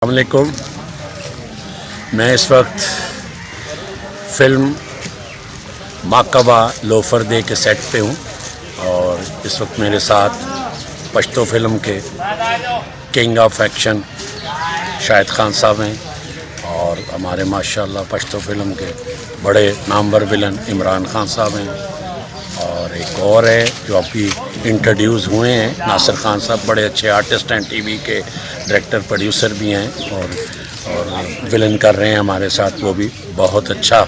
अस्सलामुअलैकुम। मैं इस वक्त फ़िल्म माकबा लोफर दे के सेट पे हूँ और इस वक्त मेरे साथ पश्तो फिल्म के king of action Shahid Khan साहब हैं और हमारे माशाल्लाह पश्तो फिल्म के बड़े नामवर विलन इमरान खान साहब हैं और एक और है जो अभी इंट्रोड्यूस हुए हैं नासिर खान साहब, बड़े अच्छे आर्टिस्ट हैं, टीवी के डायरेक्टर प्रोड्यूसर भी हैं और विलन कर रहे हैं हमारे साथ। वो भी बहुत अच्छा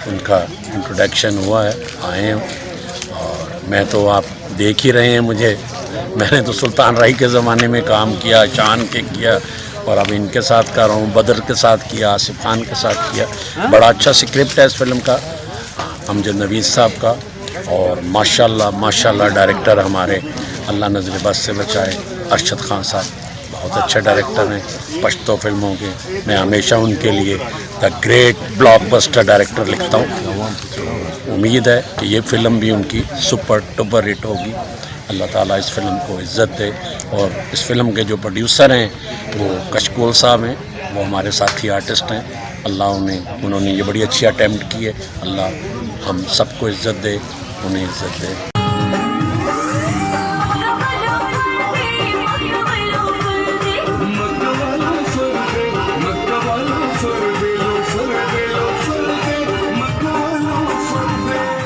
उनका इंट्रोडक्शन हुआ है, आए हैं और मैं तो आप देख ही रहे हैं मुझे। मैंने तो सुल्तान राही के ज़माने में काम किया, शान के किया और अब इनके साथ कर रहा हूँ, बदर के साथ किया, आसिफ खान के साथ किया। बड़ा अच्छा स्क्रिप्ट है इस फिल्म का, अमजद नवीस साहब का। और माशाल्लाह डायरेक्टर हमारे अल्लाह नज़र बस से बचाए अरशद खान साहब, बहुत अच्छे डायरेक्टर हैं पश्तो फिल्मों के। मैं हमेशा उनके लिए द ग्रेट ब्लॉकबस्टर डायरेक्टर लिखता हूँ। उम्मीद है कि ये फ़िल्म भी उनकी सुपर डुपर हिट होगी। अल्लाह ताला इस फिल्म को इज़्ज़त दे। और इस फिल्म के जो प्रोड्यूसर हैं वो कशकोल साहब हैं, वो हमारे साथी आर्टिस्ट हैं। अल्लाह उन्होंने ये बड़ी अच्छी अटैम्प्ट की है। अल्लाह हम सबको इज़्ज़त दे, उन्हें इज़्ज़त दे।